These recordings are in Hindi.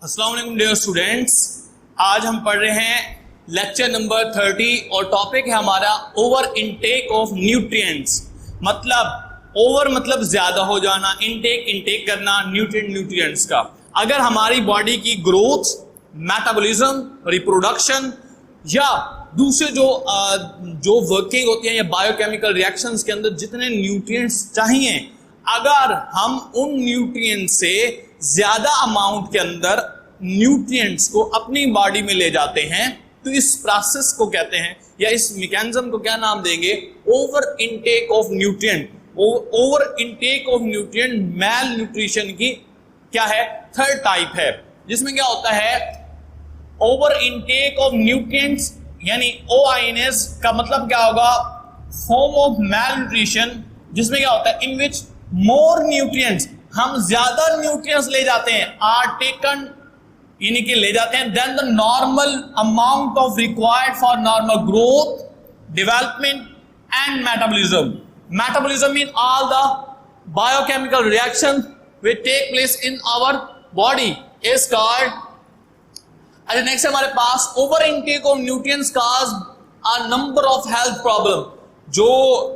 अस्सलाम वालेकुम डियर स्टूडेंट्स, आज हम पढ़ रहे हैं लेक्चर नंबर 30 और टॉपिक है हमारा over intake of nutrients. Over मतलब ज्यादा हो जाना, इनटेक करना न्यूट्रिएंट्स का। अगर हमारी बॉडी की ग्रोथ, मेटाबॉलिज्म, रिप्रोडक्शन या दूसरे जो वर्किंग होती है या बायोकेमिकल रिएक्शंस के अंदर जितने न्यूट्रिएंट्स चाहिए, अगर हम उन न्यूट्रिएंट्स से ज्यादा अमाउंट के अंदर न्यूट्रिएंट्स को अपनी बॉडी में ले जाते हैं तो इस प्रोसेस को कहते हैं या इस मैकेनिज्म को क्या नाम देंगे? Over intake of nutrient. Over intake of nutrient malnutrition की क्या है? थर्ड टाइप है, जिसमें क्या होता है ओवर इनटेक ऑफ न्यूट्रिएंट्स यानी OINS का मतलब क्या होगा? फॉर्म ऑफ मैल न्यूट्रिशन, जिसमें क्या होता है इन विच मोर न्यूट्रिएंट्स, हम ज्यादा न्यूट्रिएंट्स ले जाते हैं, आर टेकन यानी कि ले जाते हैं than the normal amount of required for normal growth, development and metabolism. Metabolism mean all the biochemical reaction which take place in our body is called। अच्छा, नेक्स्ट हमारे पास over intake of nutrients cause a number of health problem. जो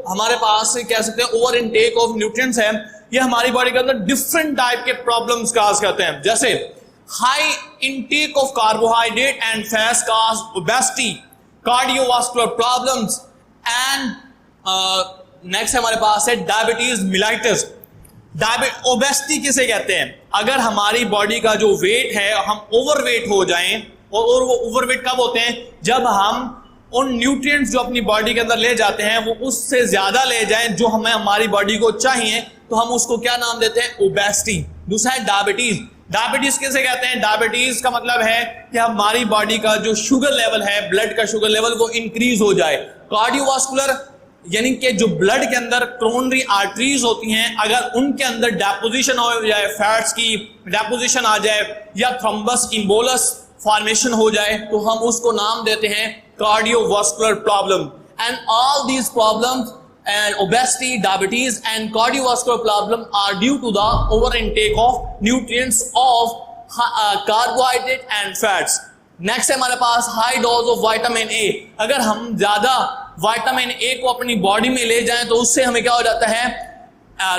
हमारे पास कह सकते हैं ओवर इनटेक ऑफ न्यूट्रिएंट्स है, ये हमारी बॉडी के अंदर डिफरेंट टाइप के प्रॉब्लम्स कॉज करते हैं। जैसे high intake of carbohydrate and fats cause obesity, cardiovascular problems and next हमारे पास है डायबिटीज मिलाइटिस। ओबेसिटी किसे कहते हैं? अगर हमारी बॉडी का जो वेट है, हम ओवरवेट हो जाएं, और वो ओवरवेट कब होते हैं? जब हम उन न्यूट्रिएंट्स जो अपनी बॉडी के अंदर ले जाते हैं वो उससे ज्यादा ले जाएं जो हमें हमारी बॉडी को चाहिए, तो हम उसको क्या नाम देते हैं? ओबेसिटी। दूसरा है डायबिटीज। डायबिटीज किसे कहते हैं? डायबिटीज का मतलब है कि हमारी बॉडी का जो शुगर लेवल है, ब्लड का शुगर लेवल, वो इंक्रीज हो जाए। कार्डियोवास्कुलर यानी कि जो ब्लड के अंदर कोरोनरी आर्टरीज होती हैं, अगर उनके अंदर डेपोजिशन हो जाए, फैट्स की डेपोजिशन आ जाए या थ्रोम्बस इम्बोलस फॉर्मेशन हो जाए, तो हम उसको नाम देते हैं cardiovascular problem. And all these problems and obesity, diabetes and cardiovascular problem are due to the over intake of nutrients of carbohydrate and fats। Next है हमारे पास high dose of vitamin A. अगर हम ज्यादा विटामिन ए को अपनी बॉडी में ले जाएं तो उससे हमें क्या हो जाता है?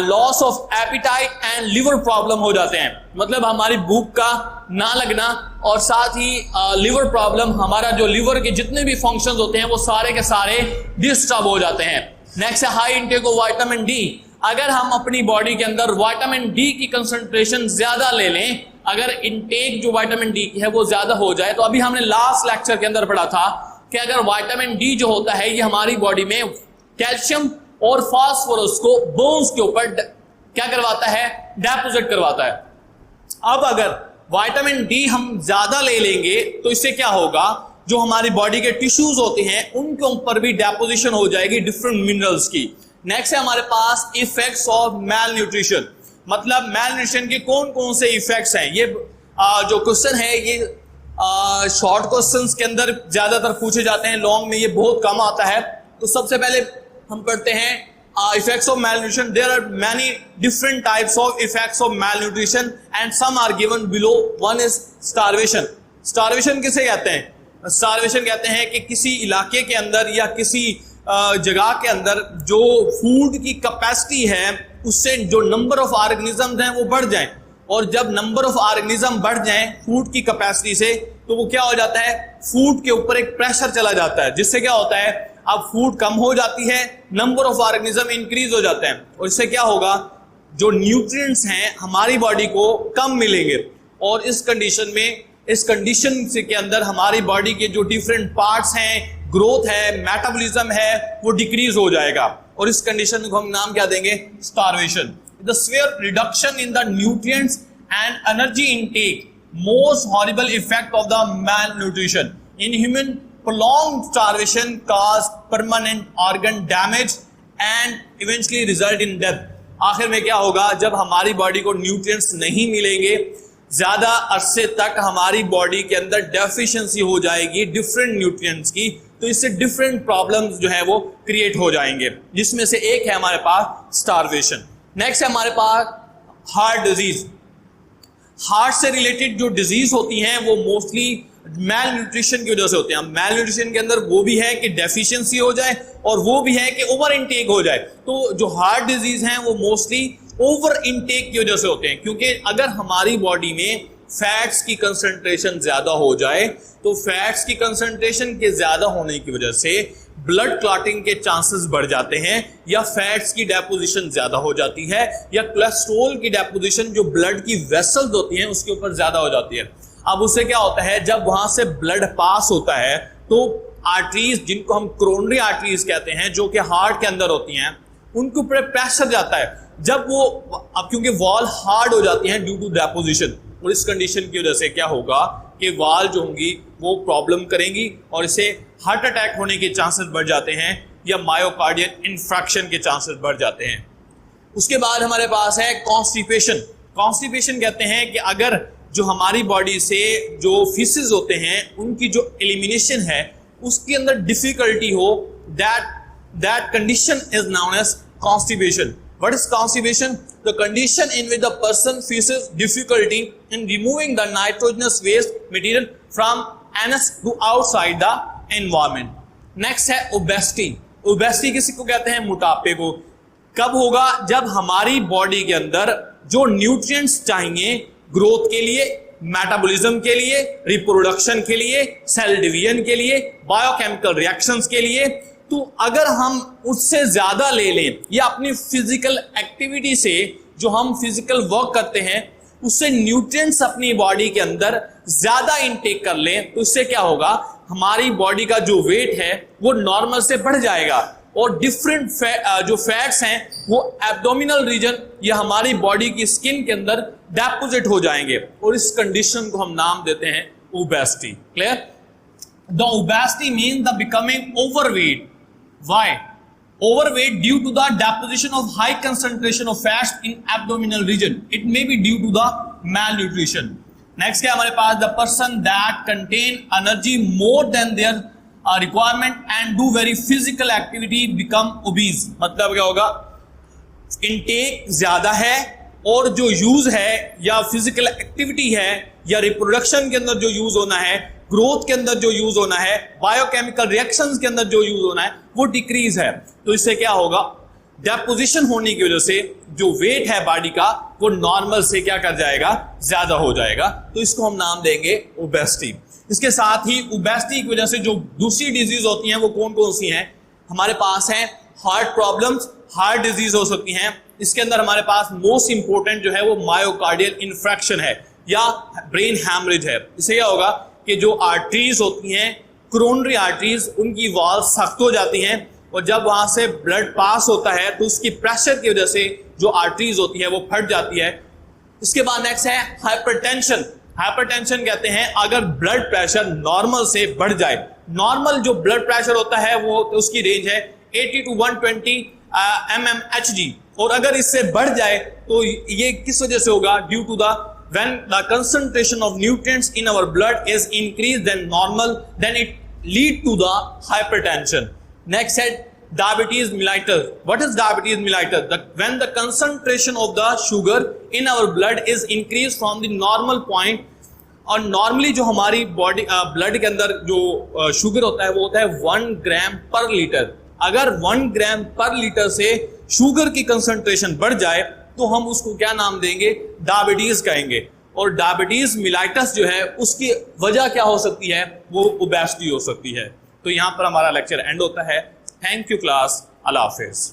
Loss of appetite and liver problem हो जाते हैं। मतलब हमारी भूख का ना लगना और साथ ही लिवर प्रॉब्लम, हमारा जो लिवर के जितने भी फंक्शंस होते हैं वो सारे के सारे डिस्टर्ब हो जाते हैं। नेक्स्ट है high intake of vitamin D. अगर हम अपनी बॉडी के अंदर विटामिन डी की कंसंट्रेशन ज्यादा ले लें, अगर इंटेक जो विटामिन डी की है वो ज्यादा हो जाए, तो अभी हमने लास्ट लेक्चर के अंदर पढ़ा था कि अगर विटामिन डी जो होता है ये हमारी बॉडी में कैल्शियम और फास्फोरस को बोन्स के ऊपर क्या करवाता है? डेपोजिट करवाता है। अब अगर विटामिन डी हम ज्यादा ले लेंगे तो इससे क्या होगा? जो हमारी बॉडी के टिश्यूज होते हैं उनके ऊपर भी डेपोजिशन हो जाएगी डिफरेंट मिनरल्स की। नेक्स्ट है हमारे पास इफेक्ट्स ऑफ मैल न्यूट्रिशन। मतलब मैल न्यूट्रिशन के कौन कौन से इफेक्ट्स हैं? ये जो क्वेश्चन है ये शॉर्ट क्वेश्चंस के अंदर ज्यादातर पूछे जाते हैं, लॉन्ग में ये बहुत कम आता है। तो सबसे पहले हम पढ़ते हैं effects of malnutrition. There are many different types of effects of malnutrition and some are given below. One is starvation. Starvation किसे कहते हैं? स्टारवेशन कहते हैं कि किसी इलाके के अंदर या किसी जगह के अंदर जो फूड की कैपेसिटी है उससे जो नंबर ऑफ ऑर्गेनिज्म हैं वो बढ़ जाएं, और जब नंबर ऑफ ऑर्गेनिज्म बढ़ जाएं फूड की कैपेसिटी से, तो वो क्या हो जाता है? फूड के ऊपर एक प्रेशर चला जाता है, जिससे क्या होता है? अब फूड कम हो जाती है, नंबर ऑफ ऑर्गेनिज्म इंक्रीज हो जाते हैं, और इससे क्या होगा? जो न्यूट्रिएंट्स हैं हमारी बॉडी को कम मिलेंगे, और इस कंडीशन से के अंदर हमारी बॉडी के जो डिफरेंट पार्ट्स हैं, ग्रोथ है, मेटाबॉलिज्म है, वो डिक्रीज हो जाएगा, और इस कंडीशन को हम नाम क्या देंगे? Starvation. The severe reduction in the nutrients and energy intake, most horrible effect of the malnutrition in human. prolonged starvation cause permanent organ damage and eventually result in death। आखिर में क्या होगा? जब हमारी बॉडी को न्यूट्रिएंट्स नहीं मिलेंगे, ज्यादा अरसे तक हमारी बॉडी के अंदर डेफिशिएंसी हो जाएगी डिफरेंट न्यूट्रिएंट्स की, तो इससे डिफरेंट प्रॉब्लम्स जो है वो क्रिएट हो जाएंगे, जिसमें से एक है हमारे पास स्टारवेशन। नेक्स्ट है हमारे पास हार्ट डिजीज। हार्ट से रिलेटेड जो डिजीज होती हैं वो मोस्टली मैल न्यूट्रिशन की वजह से होते हैं। मैल न्यूट्रिशन के अंदर वो भी है कि डेफिशिएंसी हो जाए और वो भी है कि ओवर इनटेक हो जाए। तो जो हार्ट डिजीज हैं वो मोस्टली ओवर इनटेक की वजह से होते हैं, क्योंकि अगर हमारी बॉडी में फैट्स की कंसंट्रेशन ज्यादा हो जाए तो फैट्स की कंसंट्रेशन के ज्यादा होने की वजह से ब्लड क्लॉटिंग के चांसेस बढ़ जाते हैं, या फैट्स की डेपोजिशन ज्यादा हो जाती है, या कोलेस्ट्रॉल की डेपोजिशन जो ब्लड की वेसल्स होती हैं उसके ऊपर ज्यादा हो जाती है। अब उससे क्या होता है, जब वहां से ब्लड पास होता है तो आर्टरीज, जिनको हम कोरोनरी आर्टरीज कहते हैं, जो कि हार्ट के अंदर होती हैं, उनके ऊपर प्रेशर जाता है। जब वो, अब क्योंकि वॉल हार्ड हो जाती हैं ड्यू टू डेपोजिशन, और इस कंडीशन की वजह से क्या होगा कि वाल जो होंगी वो प्रॉब्लम करेंगी और इससे हार्ट अटैक होने के चांसेस बढ़ जाते हैं, या मायोकार्डियल इन्फ्रैक्शन के चांसेस बढ़ जाते हैं। उसके बाद हमारे पास है कॉन्स्टिपेशन। कॉन्स्टिपेशन कहते हैं कि अगर जो हमारी बॉडी से जो फीसेस होते हैं उनकी जो एलिमिनेशन है उसके अंदर डिफिकल्टी हो, that condition is known as constipation. What is constipation? The condition in which the person faces difficulty in removing the nitrogenous waste material from anus to outside the environment. Next है obesity. Obesity किसी को कहते हैं? मोटापे को। कब होगा? जब हमारी बॉडी के अंदर जो न्यूट्रिएंट्स चाहिए ग्रोथ के लिए, मेटाबॉलिज्म के लिए, रिप्रोडक्शन के लिए, सेल डिवीजन के लिए, बायोकेमिकल रिएक्शंस के लिए, तो अगर हम उससे ज्यादा ले लें या अपनी फिजिकल एक्टिविटी से, जो हम फिजिकल वर्क करते हैं उससे न्यूट्रिएंट्स अपनी बॉडी के अंदर ज्यादा इनटेक कर लें, तो इससे क्या होगा, हमारी बॉडी का जो वेट है वो नॉर्मल से बढ़ जाएगा और डिफरेंट जो फैट्स हैं वो एब्डोमिनल रीजन या हमारी बॉडी की स्किन के अंदर डेपोजिट हो जाएंगे, और इस कंडीशन को हम नाम देते हैं obesity. Clear? The obesity means the becoming overweight. Why? Overweight due to the deposition of high concentration of fats in abdominal region. It may be due to the malnutrition. Next है हमारे पास the person that contain energy more than their requirement and do very physical activity become obese. मतलब क्या होगा, intake ज्यादा है और जो यूज है या फिजिकल एक्टिविटी है या रिप्रोडक्शन के अंदर जो यूज होना है, ग्रोथ के अंदर जो यूज होना है, बायोकेमिकल रिएक्शंस के अंदर जो यूज होना है वो डिक्रीज है। तो इससे क्या होगा, डेपोजिशन होने की वजह से जो वेट है बॉडी का वो नॉर्मल से क्या कर जाएगा, ज्यादा हो जाएगा। तो इसको हम नाम देंगे ओबेसिटी। इसके साथ ही ओबेसिटी की वजह से जो दूसरी डिजीज होती हैं वो कौन कौन सी हैं, हमारे पास है हार्ट प्रॉब्लम्स, हार्ट डिजीज हो सकती हैं। इसके अंदर हमारे पास मोस्ट इंपोर्टेंट जो है वो मायोकार्डियल इन्फ्रैक्शन है या ब्रेन हैमरेज है। इससे क्या होगा कि जो आर्टरीज होती हैं, कोरोनरी आर्टरीज, उनकी वॉल सख्त हो जाती हैं और जब वहां से ब्लड पास होता है तो उसकी प्रेशर की वजह से जो आर्टरीज होती है वो फट जाती है। इसके बाद नेक्स्ट है हाइपरटेंशन। हाइपरटेंशन कहते हैं अगर ब्लड प्रेशर नॉर्मल से बढ़ जाए, नॉर्मल जो ब्लड प्रेशर होता है वो उसकी रेंज है 80 to 120 mmHg, और अगर इससे बढ़ जाए तो ये किस वजह से होगा, due to the when the concentration of nutrients in our blood is increased than normal, then it lead to the hypertension. Next है diabetes mellitus. What is diabetes mellitus? When the concentration of the sugar in our blood is increased from the normal point, और नॉर्मली जो हमारी बॉडी ब्लड के अंदर जो शुगर होता है वो होता है 1 ग्राम पर लीटर। अगर 1 ग्राम पर लीटर से शुगर की कंसंट्रेशन बढ़ जाए तो हम उसको क्या नाम देंगे, डायबिटीज कहेंगे। और डायबिटीज मिलाइटस जो है उसकी वजह क्या हो सकती है, वो ओबेसिटी हो सकती है। तो यहां पर हमारा लेक्चर एंड होता है। Thank you class, Allah Hafiz.